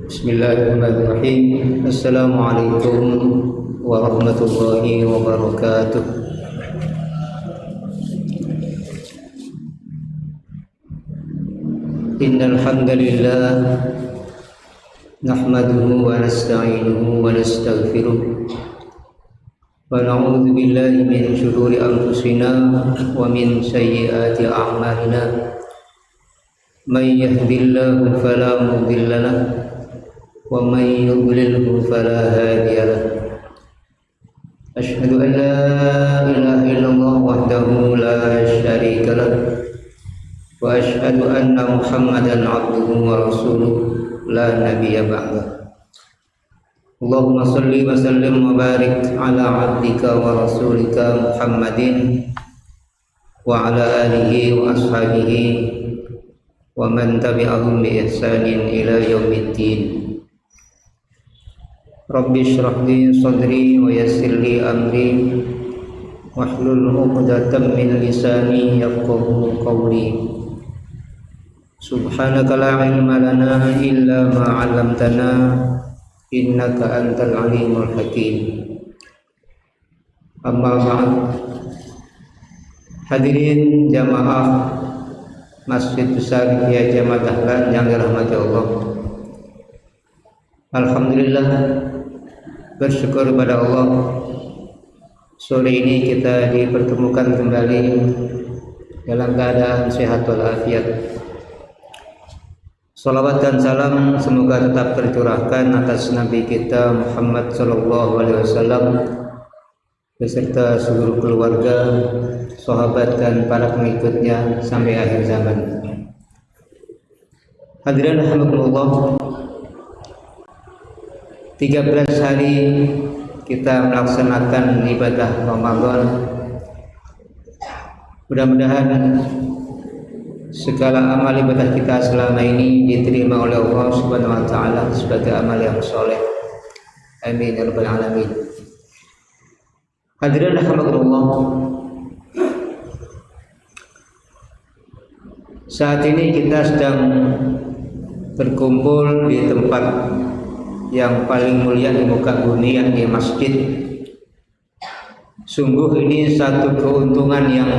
Bismillahirrahmanirrahim. Assalamualaikum warahmatullahi wabarakatuh. Innal hamdalillah nahmaduhu wa nasta'inuhu wa nastaghfiruh wa na'udzu billahi min shururi anfusina wa min sayyiati a'malina. May yahdihillahu fala mudilla lahu wa may yudlilhu fala hadiya lahu. Asyhadu an la ilaha illallah wahdahu la syarika lahu wa asyhadu anna Muhammadan abduhu wa rasuluh la nabiyya ba'dah. Allahumma salli wa sallim wa barik ala abdika wa rasulika Muhammadin wa ala alihi wa ashabihi wa man tabi'ahum bi ihsanin ila yaumiddin. Rabbi shrah li sadri wa yassir li amri wahlul 'uqdatam min lisani yafqahu qawli. Subhanaka la ilma lana illa ma 'allamtana innaka antal alimul hakim. Amma ba'd. Hadirin jamaah Masjid Besar Kiai Jamaah Dahlan yang dirahmati Allah. Alhamdulillah, bersyukur kepada Allah, sore ini kita dipertemukan kembali dalam keadaan sehat walafiat. Salawat dan salam semoga tetap tercurahkan atas Nabi kita Muhammad SAW beserta seluruh keluarga, sahabat dan para pengikutnya sampai akhir zaman. Hadirin rahimakumullah, 13 hari kita melaksanakan ibadah Ramadan. Mudah-mudahan segala amal ibadah kita selama ini diterima oleh Allah Subhanahu wa taala sebagai amal yang soleh. Amin ya rabbal alamin. Hadirin rahimakumullah, saat ini kita sedang berkumpul di tempat yang paling mulia di muka bumi, yakni masjid. Sungguh ini satu keuntungan yang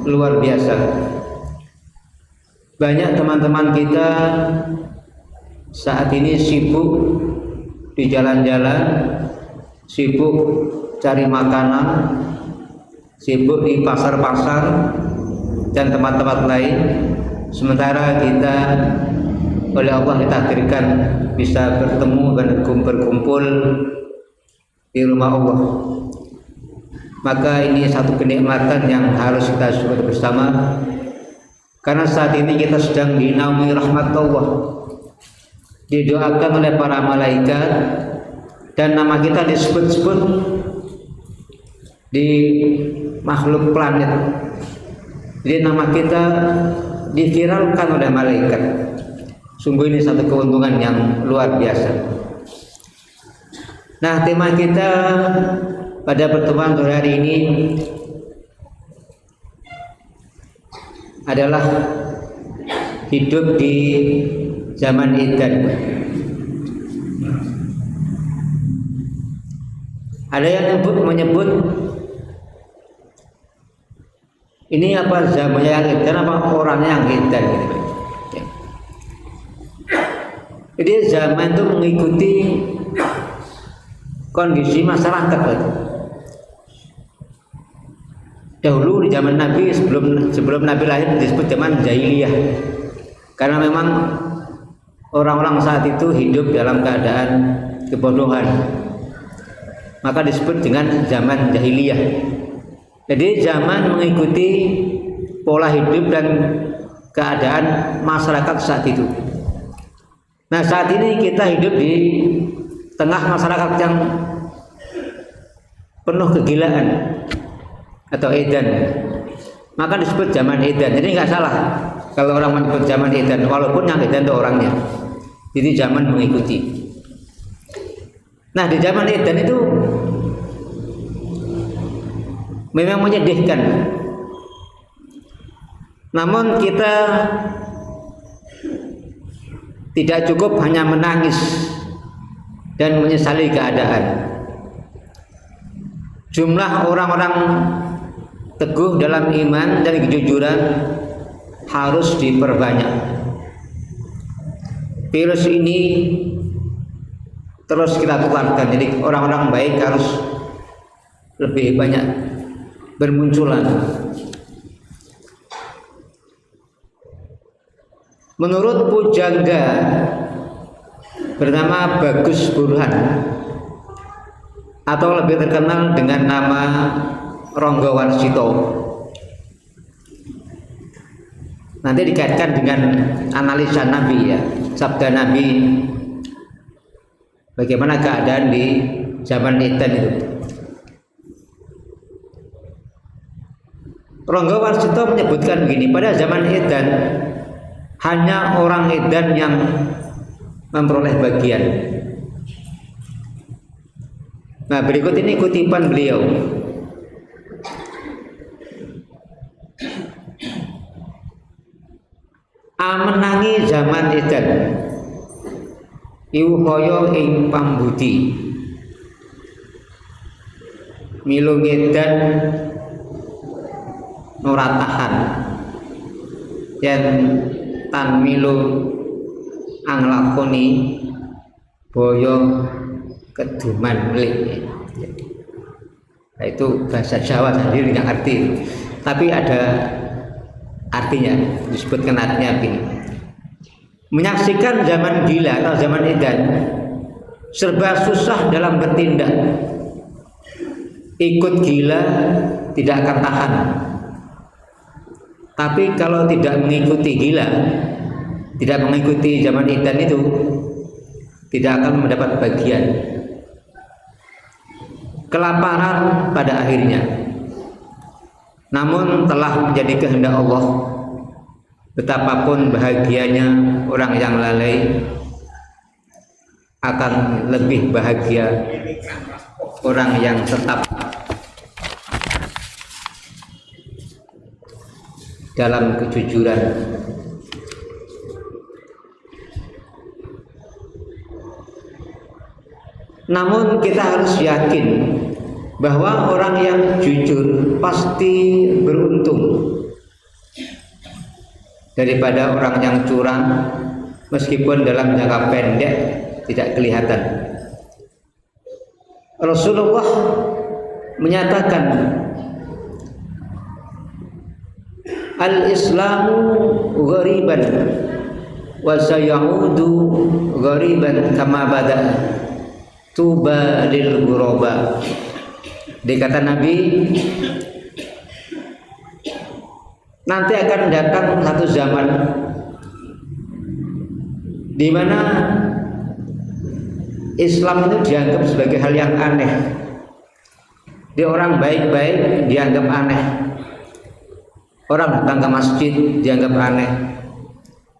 luar biasa. Banyak teman-teman kita saat ini sibuk di jalan-jalan, sibuk cari makanan, sibuk di pasar-pasar dan tempat-tempat lain. Sementara kita oleh Allah ditakdirkan bisa bertemu dan berkumpul di rumah Allah. Maka ini satu kenikmatan yang harus kita syukuri bersama, karena saat ini kita sedang dinaungi rahmat Allah, didoakan oleh para malaikat, dan nama kita disebut-sebut di makhluk planet. Jadi nama kita diviralkan oleh malaikat. Sungguh ini satu keuntungan yang luar biasa. Nah, tema kita pada pertemuan sore hari ini adalah hidup di zaman edan. Ada yang menyebut ini apa zamannya yang edan, apa orangnya yang edan gitu. Jadi zaman itu mengikuti kondisi masyarakat. Dahulu di zaman Nabi, sebelum Nabi lahir disebut zaman jahiliyah, karena memang orang-orang saat itu hidup dalam keadaan kebodohan, maka disebut dengan zaman jahiliyah. Jadi zaman mengikuti pola hidup dan keadaan masyarakat saat itu. Nah, saat ini kita hidup di tengah masyarakat yang penuh kegilaan atau edan, maka disebut zaman edan. Jadi nggak salah kalau orang menyebut zaman edan, walaupun yang edan itu orangnya. Jadi zaman mengikuti. Nah, di zaman edan itu memang menyedihkan. Namun kita Tidak cukup hanya menangis dan menyesali keadaan. Jumlah orang-orang teguh dalam iman dan kejujuran harus diperbanyak. Virus ini terus kita tularkan, jadi orang-orang baik harus lebih banyak bermunculan. Menurut pujangga bernama Bagus Burhan atau lebih terkenal dengan nama Ronggo Warsito, nanti dikaitkan dengan analisa Nabi ya, sabda Nabi bagaimana keadaan di zaman Edan itu. Ronggo Warsito menyebutkan begini, pada zaman Edan hanya orang Edan yang memperoleh bagian. Nah, berikut ini kutipan beliau. Amenangi zaman Edan iku kaya ing pambudi milu Edan ora tahan yen tan milu anglakoni boyo keduman melik. Nah, itu bahasa Jawa sendiri yang arti, tapi ada artinya, disebutkan artinya begini. Menyaksikan zaman gila atau zaman edan, serba susah dalam bertindak. Ikut gila tidak akan tahan. Tapi kalau tidak mengikuti gila, tidak mengikuti zaman edan itu, tidak akan mendapat bagian. Kelaparan pada akhirnya. Namun telah menjadi kehendak Allah, betapapun bahagianya orang yang lalai, akan lebih bahagia orang yang tetap dalam kejujuran. Namun kita harus yakin bahwa orang yang jujur pasti beruntung daripada orang yang curang, meskipun dalam jangka pendek tidak kelihatan. Rasulullah menyatakan, al-Islamu ghariban wa sayaudu ghariban kama bada'a tuba lil ghuraba. Dikata Nabi, nanti akan datang satu zaman di mana Islam itu dianggap sebagai hal yang aneh. Di orang baik-baik dianggap aneh. Orang datang ke masjid dianggap aneh.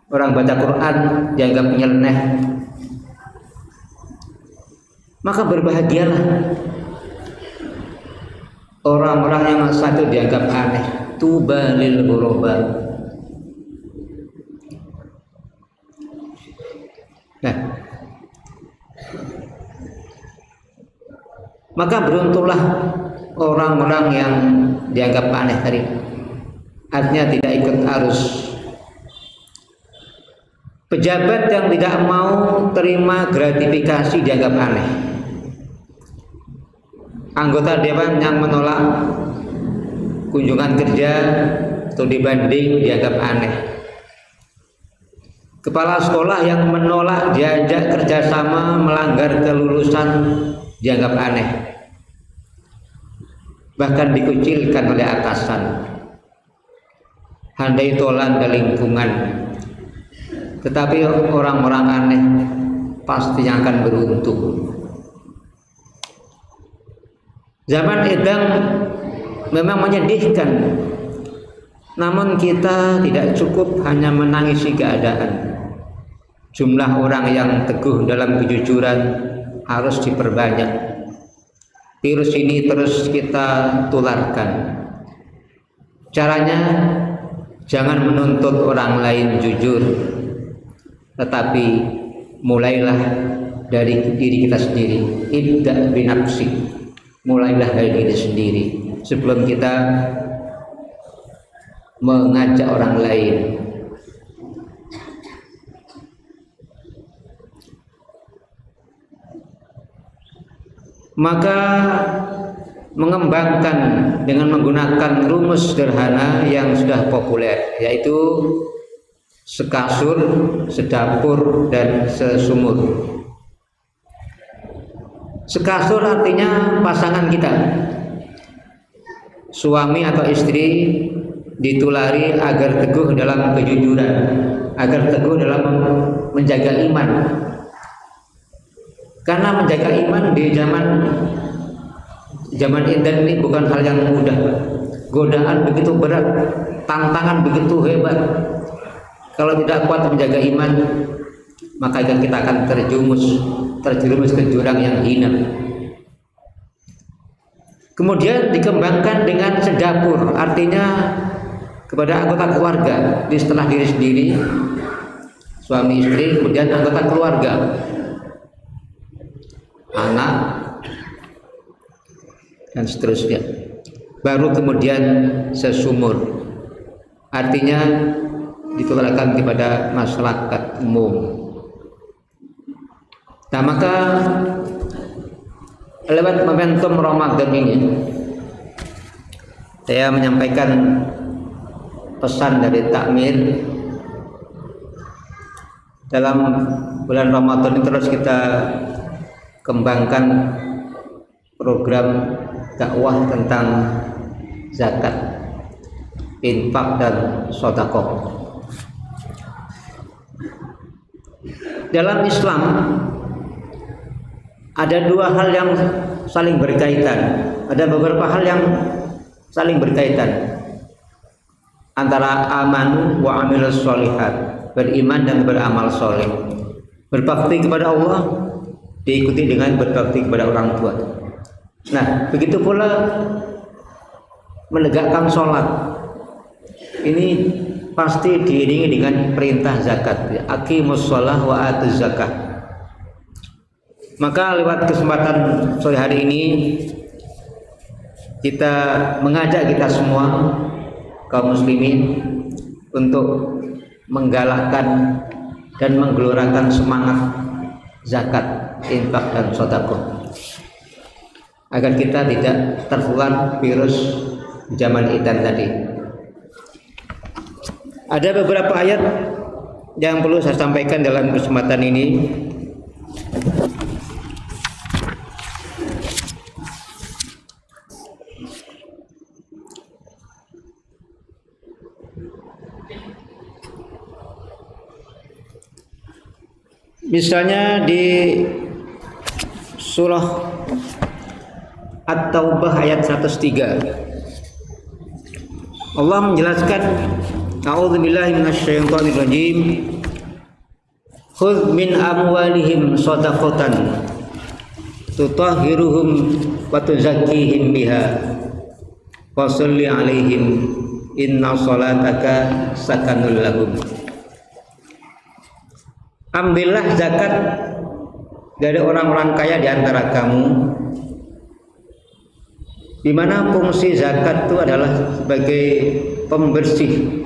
Orang baca Quran dianggap nyeleneh. Maka berbahagialah orang-orang yang satu dianggap aneh. Tuba lil ghuraba. Nah, maka beruntunglah orang-orang yang dianggap aneh tadi. Artinya tidak ikut arus. Pejabat yang tidak mau terima gratifikasi dianggap aneh. Anggota dewan yang menolak kunjungan kerja atau dibanding dianggap aneh. Kepala sekolah yang menolak diajak kerjasama melanggar kelulusan dianggap aneh. Bahkan dikucilkan oleh atasan. Handai tolan ke lingkungan. Tetapi orang-orang aneh pasti akan beruntung. Zaman Edang memang menyedihkan, namun kita tidak cukup hanya menangisi keadaan. Jumlah orang yang teguh dalam kejujuran harus diperbanyak. Virus ini terus kita tularkan. Caranya, jangan menuntut orang lain jujur, tetapi mulailah dari diri kita sendiri. Ibda binafsi, mulailah dari diri sendiri sebelum kita mengajak orang lain. Maka mengembangkan dengan menggunakan rumus sederhana yang sudah populer, yaitu sekasur, sedapur, dan sesumur. Sekasur artinya pasangan kita, suami atau istri, ditulari agar teguh dalam kejujuran, agar teguh dalam menjaga iman. Karena menjaga iman di zaman internet ini bukan hal yang mudah. Godaan begitu berat, tantangan begitu hebat. Kalau tidak kuat menjaga iman, maka kita akan terjerumus ke jurang yang hina. Kemudian dikembangkan dengan sedapur, artinya kepada anggota keluarga, setelah diri sendiri, suami istri, kemudian anggota keluarga, anak, dan seterusnya. Baru kemudian sesumur, artinya ditularkan kepada masyarakat umum. Nah, maka lewat momentum Ramadan ini saya menyampaikan pesan dari takmir. Dalam bulan Ramadan ini terus kita kembangkan program dakwah tentang zakat, infak, dan sedekah. Dalam Islam ada dua hal yang saling berkaitan, ada beberapa hal yang saling berkaitan antara aman wa amilus sholihat, beriman dan beramal soleh. Berbakti kepada Allah diikuti dengan berbakti kepada orang tua. Nah, begitu pula menegakkan sholat, ini pasti diiringi dengan perintah zakat, aqimus sholah wa atuz zakat. Maka lewat kesempatan sore hari ini kita mengajak kita semua kaum muslimin untuk menggalakkan dan menggelorakan semangat zakat, infak, dan sedekah, agar kita tidak tertular virus zaman internet tadi. Ada beberapa ayat yang perlu saya sampaikan dalam kesempatan ini. Misalnya di surah At-Taubah ayat 103, Allah menjelaskan, a'udzubillahi minasyaitonir rajim, khudz min amwalihim shadaqatan tutahhiruhum wa tuzakkihim biha wa sholli 'alaihim inna sholataka sakanul lahum. Ambillah zakat dari orang-orang kaya di antara kamu, di mana fungsi zakat itu adalah sebagai pembersih,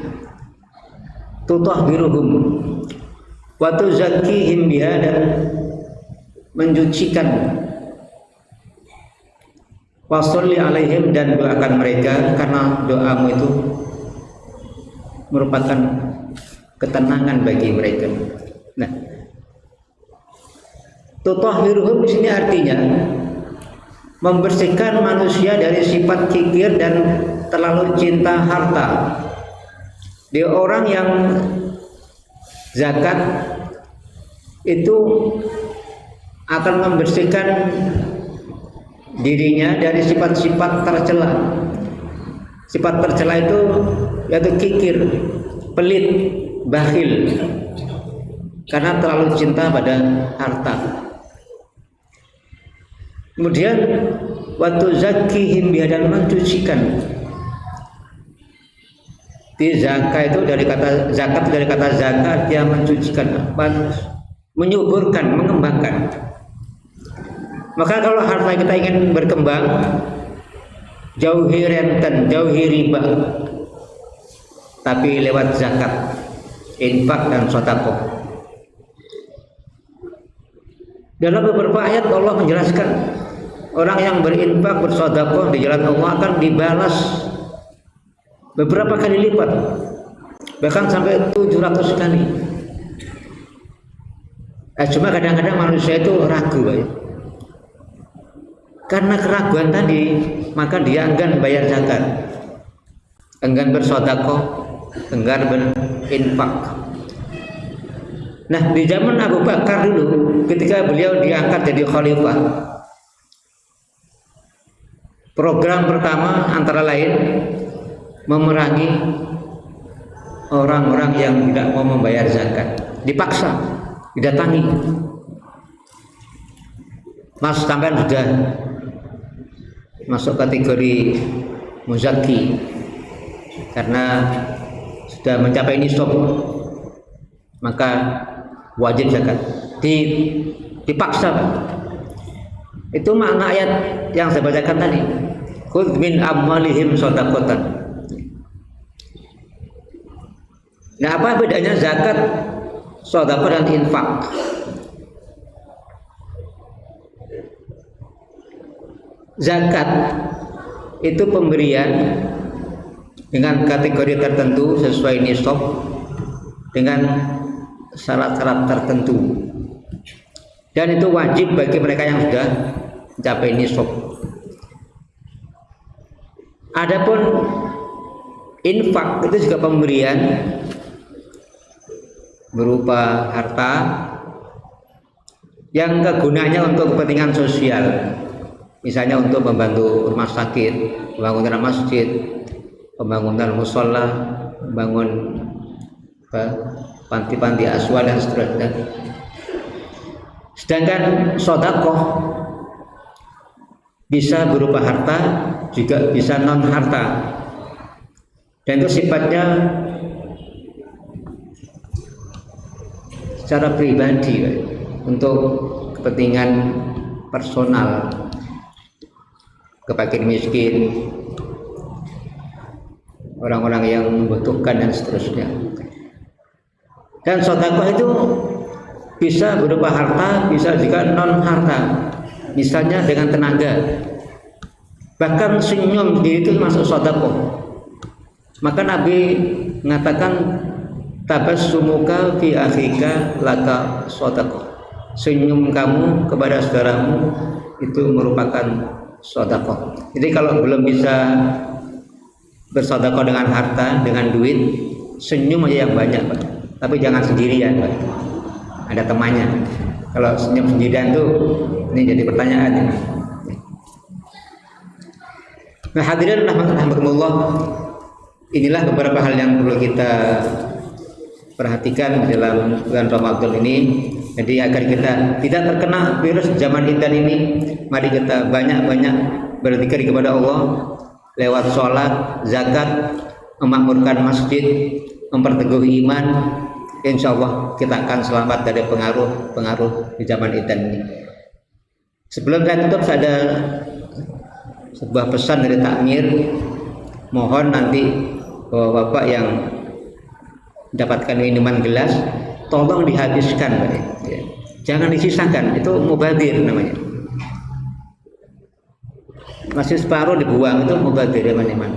tutahhiruhum wa tuzakkihim biha, dan mencucikan, wa sholli 'alaihim, dan doakan mereka, karena doamu itu merupakan ketenangan bagi mereka. Nah, tutahhiruhum di sini artinya membersihkan manusia dari sifat kikir dan terlalu cinta harta. Dia orang yang zakat itu akan membersihkan dirinya dari sifat-sifat tercela. Sifat tercela itu yaitu kikir, pelit, bakhil, karena terlalu cinta pada harta. Kemudian wa tuzakkihim biha, dan mencucikan Di zakat itu dari kata zakat, dari kata zakat, dia mensucikan, menyuburkan, mengembangkan. Maka kalau harta kita ingin berkembang, jauhi renten, jauhi riba, tapi lewat zakat, infak dan sedekah. Dalam beberapa ayat Allah menjelaskan orang yang berinfak, bersedekah di jalan Allah akan dibalas beberapa kali lipat, bahkan sampai 700 kali. Cuma kadang-kadang manusia itu ragu, Pak. Karena keraguan tadi, maka dia enggan bayar zakat, enggan bersedekah, enggan berinfak. Nah, di zaman Abu Bakar dulu, ketika beliau diangkat jadi khalifah, program pertama antara lain memerangi orang-orang yang tidak mau membayar zakat, dipaksa, didatangi. Mas, sampean sudah masuk kategori muzaki karena sudah mencapai nisab, maka wajib zakat. Dipaksa. Itu makna ayat yang saya bacakan tadi. Khudz min amwalihim shadaqatan. Nah, apa bedanya zakat, sedekah dan infak? Zakat itu pemberian dengan kategori tertentu sesuai nisab dengan syarat-syarat tertentu, dan itu wajib bagi mereka yang sudah mencapai nisab. Adapun infak itu juga pemberian berupa harta yang kegunaannya untuk kepentingan sosial, misalnya untuk membantu rumah sakit, pembangunan masjid, pembangunan musola, membangun panti-panti asuhan dan seterusnya. Sedangkan sedekah bisa berupa harta, juga bisa non harta, dan itu sifatnya secara pribadi, untuk kepentingan personal, kepada miskin, orang-orang yang membutuhkan dan seterusnya. Dan sedekah itu bisa berupa harta, bisa juga non harta, misalnya dengan tenaga, bahkan senyum diri itu masuk sedekah. Maka Nabi mengatakan tabassumuka fi akhika laka sedekah. Senyum kamu kepada saudaramu itu merupakan sedekah. Jadi kalau belum bisa bersedekah dengan harta, dengan duit, senyum aja yang banyak, Pak. Tapi jangan sendirian, Pak. Ada temannya. Kalau senyum sendirian tuh, ini jadi pertanyaan. Nah, hadirin rahmatullah, inilah beberapa hal yang perlu kita perhatikan dalam bulan Ramadan ini. Jadi agar kita tidak terkena virus zaman intan ini, mari kita banyak-banyak berzikir kepada Allah lewat sholat, zakat, memakmurkan masjid, memperteguh iman. Insya Allah kita akan selamat dari pengaruh di zaman intan ini. Sebelum saya tutup, ada sebuah pesan dari takmir. Mohon nanti bapak-bapak yang mendapatkan minuman gelas, tolong dihabiskan, Pak. Ya. Jangan disisakan, itu mubadir namanya. Masih separuh dibuang, itu mubadir, teman-teman.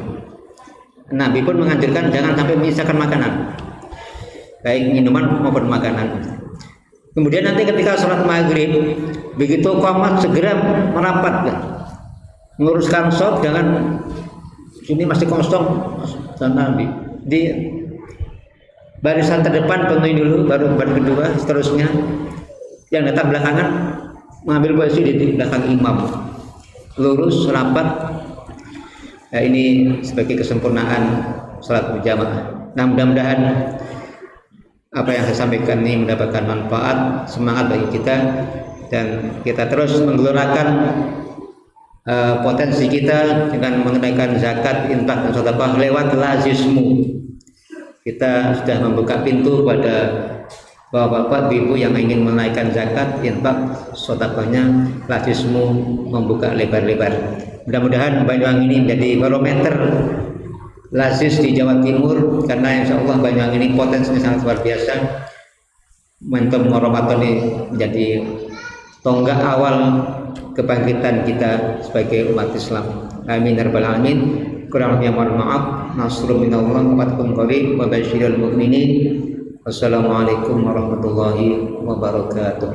Nabi pun menganjurkan jangan sampai menyisakan makanan, baik minuman maupun makanan. Kemudian nanti ketika sholat maghrib, begitu qomat segera merapat, menguruskan shop, jangan sini masih kosong, dan Nabi di barisan terdepan penuhi dulu, baru baris kedua, seterusnya. Yang datang belakangan mengambil posisi di belakang imam, lurus rapat. Nah, ini sebagai kesempurnaan salat berjamaah. Nah, mudah-mudahan apa yang saya sampaikan ini mendapatkan manfaat, semangat bagi kita, dan kita terus menggelorakan potensi kita dengan mengenaikan zakat, infak dan sedekah lewat lazismu. kita sudah membuka pintu pada bapak-bapak, ibu yang ingin menaikkan zakat, infak, sedekahnya lazismu membuka lebar-lebar. Mudah-mudahan Banyuwangi ini menjadi barometer lazis di Jawa Timur, karena insya Allah Banyuwangi ini potensinya sangat luar biasa. Momentum Ramadan ini menjadi tonggak awal kebangkitan kita sebagai umat Islam. Amin ya rabbal alamin. Kurang lebihnya mohon maaf. Nasrul minallah wa fathun qarib wa basyiril mu'minin. Wassalamualaikum warahmatullahi wabarakatuh.